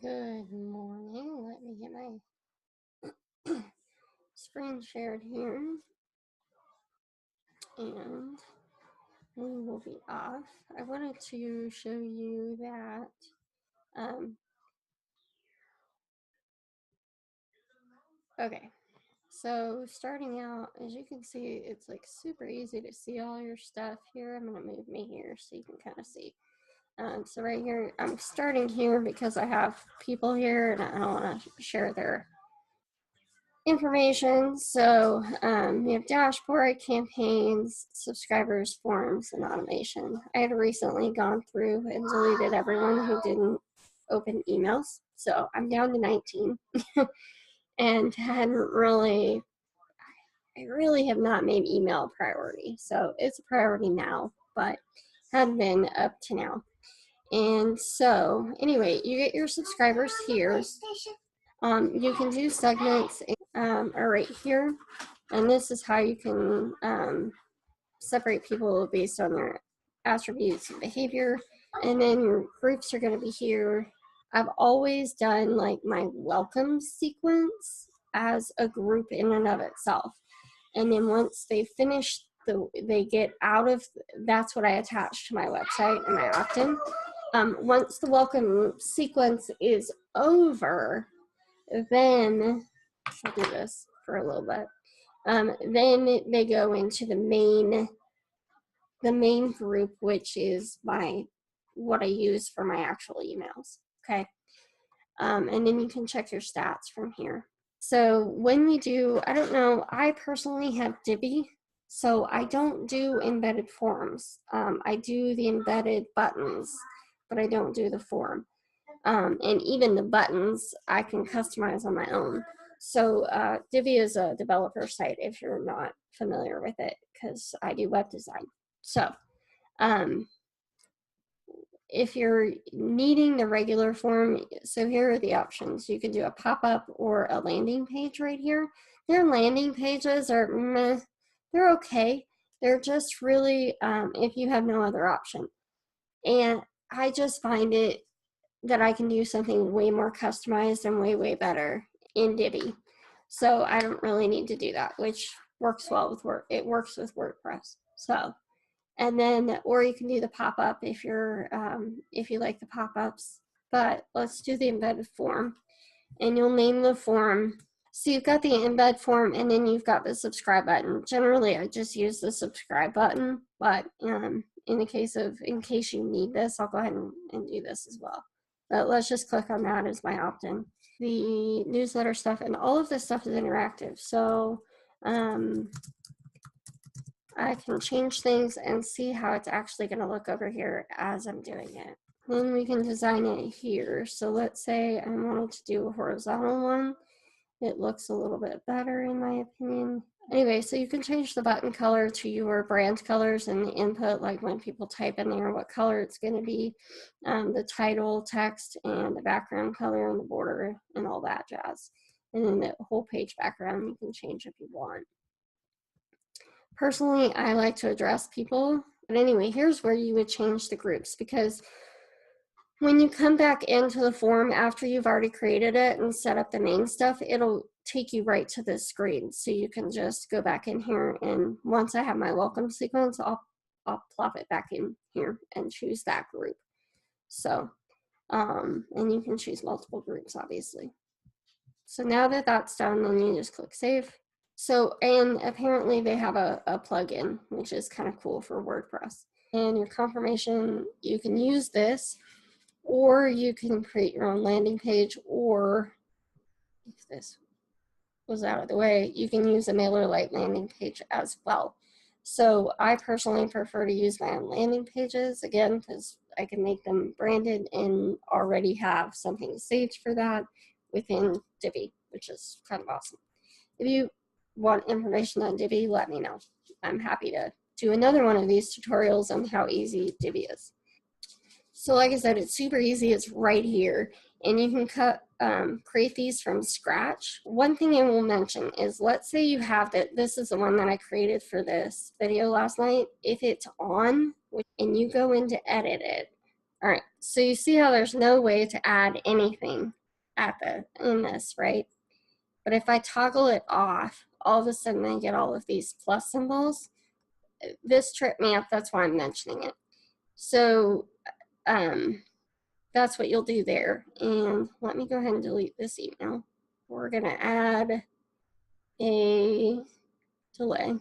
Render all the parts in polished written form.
Good morning. Let me get my screen shared here, and we will be off. I wanted to show you that okay, so starting out, as you can see, it's like super easy to see all your stuff here. I'm going to move me here so you can kind of see. So right here, I'm starting here because I have people here and I don't want to share their information. So we have dashboard, campaigns, subscribers, forums, and automation. I had recently gone through and deleted everyone who didn't open emails. So I'm down to 19 and I really have not made email a priority. So it's a priority now, but hadn't been up to now. And so anyway, you get your subscribers here. You can do segments are right here, and this is how you can separate people based on their attributes and behavior. And then your groups are going to be here. I've always done like my welcome sequence as a group in and of itself, and then once they finish they get out of, that's what I attach to my website and my opt-in. Once the welcome sequence is over, then I'll do this for a little bit. Then they go into the main group, which is what I use for my actual emails. Okay, and then you can check your stats from here. So when we do, I don't know, I personally have Divi, so I don't do embedded forms. I do the embedded buttons, but I don't do the form. And even the buttons I can customize on my own. So Divi is a developer site if you're not familiar with it, because I do web design. So if you're needing the regular form, so here are the options. You can do a pop-up or a landing page right here. Their landing pages are meh, they're okay. They're just really if you have no other option. And I just find it that I can do something way more customized and way better in Divi. So I don't really need to do that, which works well with it works with WordPress. So, and then, or you can do the pop-up if you like the pop-ups. But let's do the embedded form, and you'll name the form. So you've got the embed form, and then you've got the subscribe button. Generally, I just use the subscribe button, but in case you need this, I'll go ahead and do this as well. But let's just click on that as my opt-in. The newsletter stuff and all of this stuff is interactive. So I can change things and see how it's actually going to look over here as I'm doing it. Then we can design it here. So let's say I wanted to do a horizontal one. It looks a little bit better in my opinion. Anyway, so you can change the button color to your brand colors and the input, like when people type in there what color it's going to be, the title, text, and the background color and the border and all that jazz. And then the whole page background you can change if you want. Personally, I like to address people. But anyway, here's where you would change the groups, because when you come back into the form after you've already created it and set up the main stuff, it'll take you right to this screen. So you can just go back in here, and once I have my welcome sequence, I'll plop it back in here and choose that group. So, and you can choose multiple groups, obviously. So now that that's done, then you just click save. So, and apparently they have a plugin, which is kind of cool for WordPress. And your confirmation, you can use this, or you can create your own landing page, or if this was out of the way, you can use a Mailerlite landing page as well. So I personally prefer to use my own landing pages, again, because I can make them branded and already have something saved for that within Divi, which is kind of awesome. If you want information on Divi, let me know. I'm happy to do another one of these tutorials on how easy Divi is. So like I said, it's super easy. It's right here, and you can create these from scratch. One thing I will mention is, let's say you have this is the one that I created for this video last night. If it's on and you go in to edit it, All right, so you see how there's no way to add anything in this, right? But if I toggle it off, all of a sudden I get all of these plus symbols. This tripped me up, that's why I'm mentioning it. So that's what you'll do there. And let me go ahead and delete this email. We're gonna add a delay.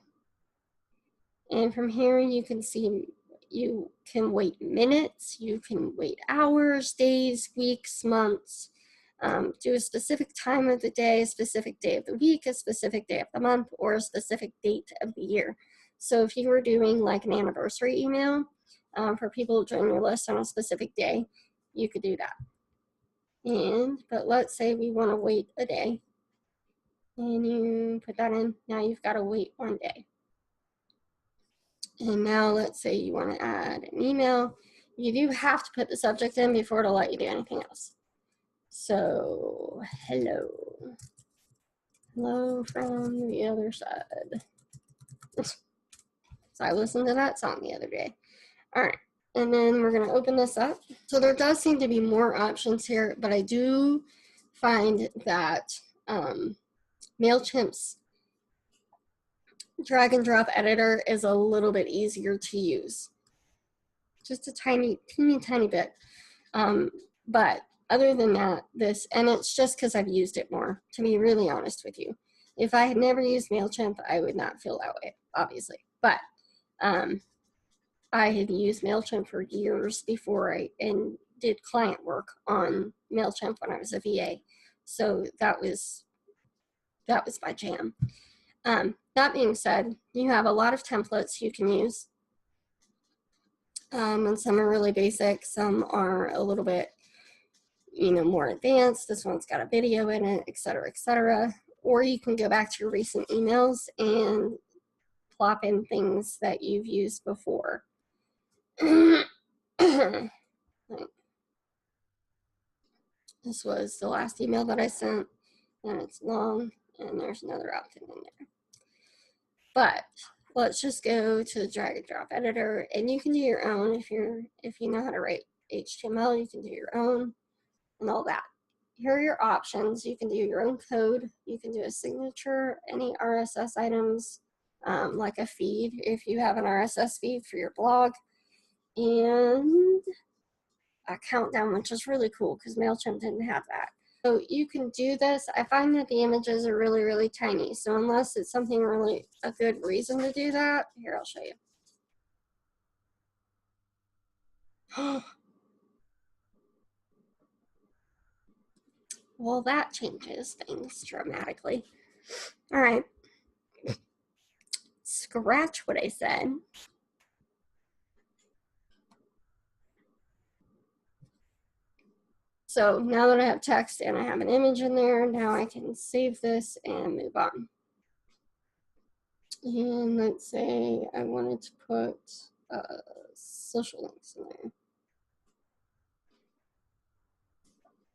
And from here you can see you can wait minutes, you can wait hours, days, weeks, months, do a specific time of the day, a specific day of the week, a specific day of the month, or a specific date of the year. So if you were doing like an anniversary email for people who join your list on a specific day, you could do that. But let's say we want to wait a day, and you put that in. Now you've got to wait 1 day. And now let's say you want to add an email. You do have to put the subject in before it'll let you do anything else. So, hello. Hello from the other side. So I listened to that song the other day. All right, and then we're gonna open this up. So there does seem to be more options here, but I do find that MailChimp's drag and drop editor is a little bit easier to use. Just a teeny bit. But other than that, and it's just because I've used it more, to be really honest with you. If I had never used MailChimp, I would not feel that way, obviously. But I had used MailChimp for years before and did client work on MailChimp when I was a VA. So that was my jam. That being said, you have a lot of templates you can use. And some are really basic, some are a little bit more advanced. This one's got a video in it, etc., etc. Or you can go back to your recent emails and plop in things that you've used before. This was the last email that I sent, and it's long, and there's another opt-in in there. But let's just go to the drag and drop editor, and you can do your own if you know how to write HTML. You can do your own and all that. Here are your options. You can do your own code. You can do a signature, any RSS items, like a feed if you have an RSS feed for your blog, and a countdown, which is really cool because MailChimp didn't have that. So you can do this. I find that the images are really, really tiny. So unless it's something really a good reason to do that, here, I'll show you. Well, that changes things dramatically. All right. Scratch what I said. So now that I have text and I have an image in there, now I can save this and move on. And let's say I wanted to put social links in there.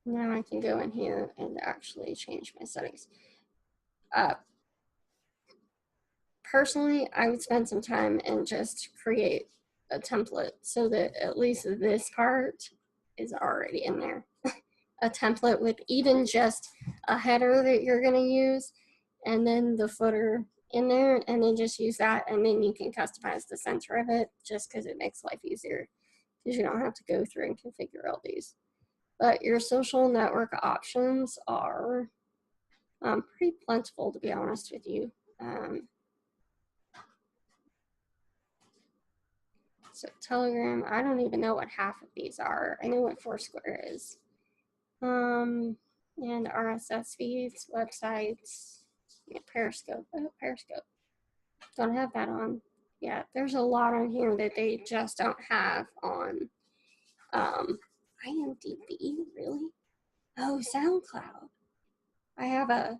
Now I can go in here and actually change my settings. Personally, I would spend some time and just create a template so that at least this part is already in there. A template with even just a header that you're going to use, and then the footer in there, and then just use that, and then you can customize the center of it just because it makes life easier because you don't have to go through and configure all these. But your social network options are pretty plentiful, to be honest with you. So Telegram, I don't even know what half of these are. I know what Foursquare is. And RSS feeds, websites, yeah, Periscope. Oh, Periscope. Don't have that on. Yeah, there's a lot on here that they just don't have on IMDb, really? Oh, SoundCloud. I have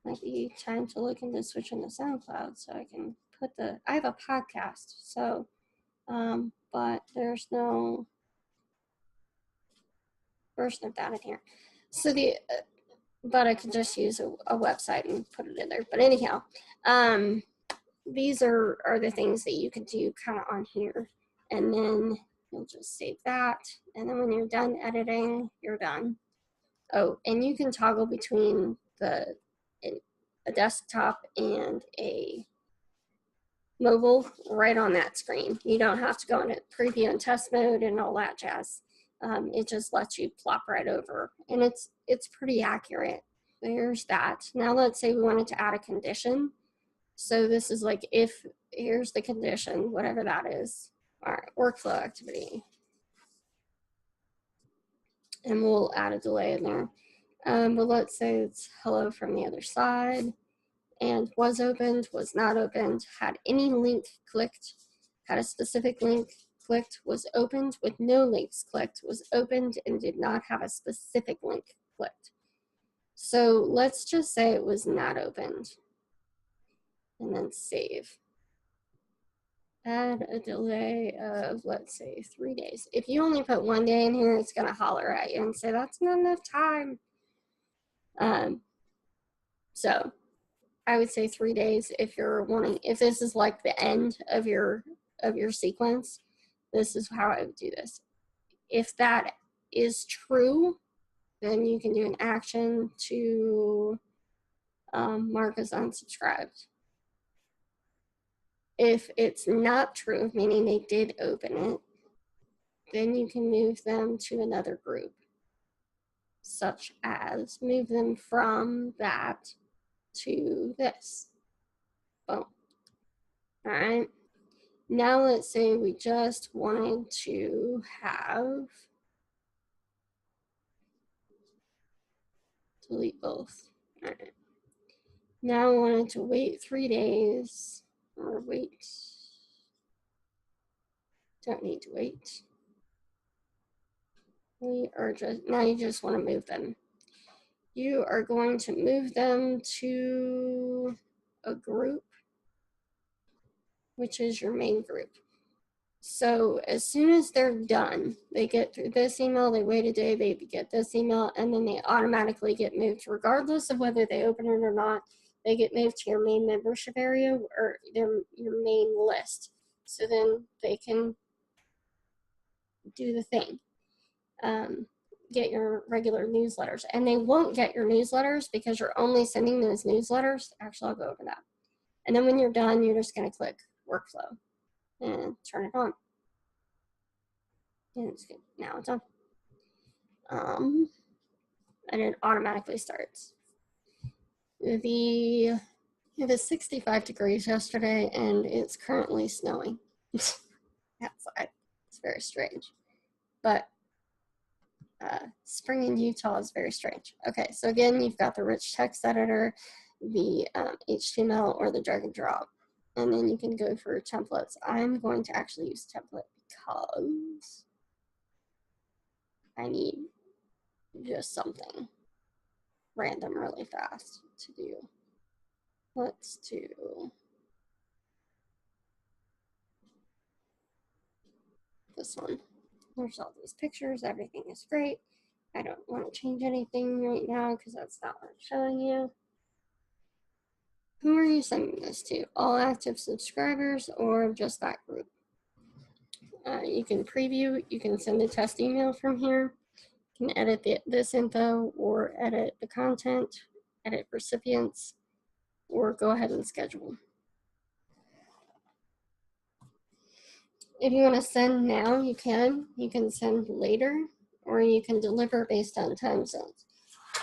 might be time to look into switching to SoundCloud so I can put I have a podcast, so, but there's no version of that in here. So but I could just use a website and put it in there. But anyhow, these are the things that you can do kind of on here. And then you'll just save that. And then when you're done editing, you're done. Oh, and you can toggle between a desktop and a mobile right on that screen. You don't have to go into preview and test mode and all that jazz. It just lets you plop right over, and it's pretty accurate. There's that. Now let's say we wanted to add a condition. So this is like if, here's the condition, whatever that is. All right, workflow activity. And we'll add a delay in there. But let's say it's hello from the other side, and was opened, was not opened, had any link clicked, had a specific link clicked, was opened with no links clicked, was opened and did not have a specific link clicked. So let's just say it was not opened, and then save. Add a delay of, let's say, 3 days. If you only put 1 day in here, it's gonna holler at you and say that's not enough time. So I would say 3 days if you're wanting, if this is like the end of your sequence, this is how I would do this. If that is true, then you can do an action to mark as unsubscribed. If it's not true, meaning they did open it, then you can move them to another group, such as move them from that to this. Boom. All right. Now let's say we just wanted to have delete both. All right. Now I wanted to wait 3 days, or wait. Don't need to wait. We are just, now you just want to move them. You are going to move them to a group, which is your main group. So as soon as they're done, they get through this email, they wait a day, they get this email, and then they automatically get moved, regardless of whether they open it or not. They get moved to your main membership area or your main list. So then they can do the thing. Get your regular newsletters. And they won't get your newsletters because you're only sending those newsletters. Actually, I'll go over that. And then when you're done, you're just going to click workflow and turn it on. And it's good. Now it's on. And it automatically starts. It was 65 degrees yesterday, and it's currently snowing outside. It's very strange. But spring in Utah is very strange. Okay, so again, you've got the rich text editor, the HTML, or the drag and drop. And then you can go for templates. I'm going to actually use template because I need just something random really fast to do. Let's do this one. There's all these pictures. Everything is great. I don't want to change anything right now because that's not what I'm showing you. Who are you sending this to? All active subscribers or just that group? You can preview. You can send a test email from here. You can edit this info or edit the content, edit recipients, or go ahead and schedule. If you want to send now, you can. You can send later, or you can deliver based on time zones.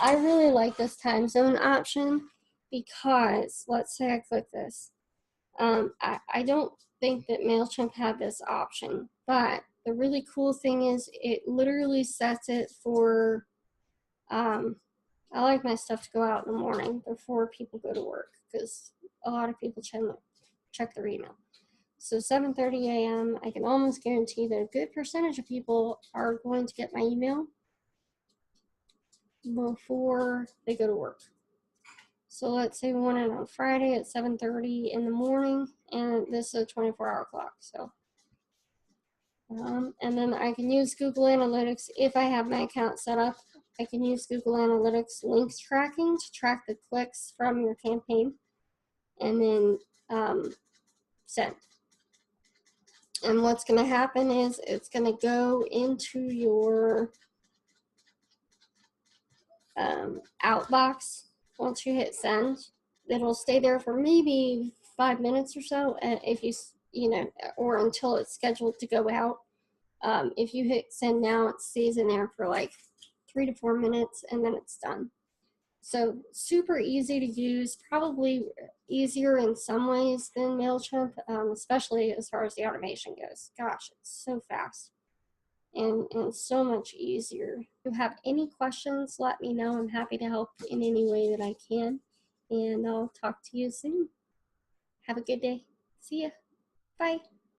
I really like this time zone option because, let's say I click this. I don't think that MailChimp had this option, but the really cool thing is it literally sets it for, I like my stuff to go out in the morning before people go to work because a lot of people check their email. So 7:30 a.m., I can almost guarantee that a good percentage of people are going to get my email before they go to work. So let's say we want it on Friday at 7:30 in the morning, and this is a 24-hour clock. So, and then I can use Google Analytics if I have my account set up. I can use Google Analytics links tracking to track the clicks from your campaign, and then send. And what's going to happen is it's going to go into your outbox once you hit send. It'll stay there for maybe 5 minutes or so, if you know, or until it's scheduled to go out. If you hit send now, it stays in there for like 3 to 4 minutes, and then it's done. So super easy to use, probably easier in some ways than MailChimp, especially as far as the automation goes. Gosh, it's so fast and so much easier. If you have any questions, let me know. I'm happy to help in any way that I can. And I'll talk to you soon. Have a good day. See ya. Bye.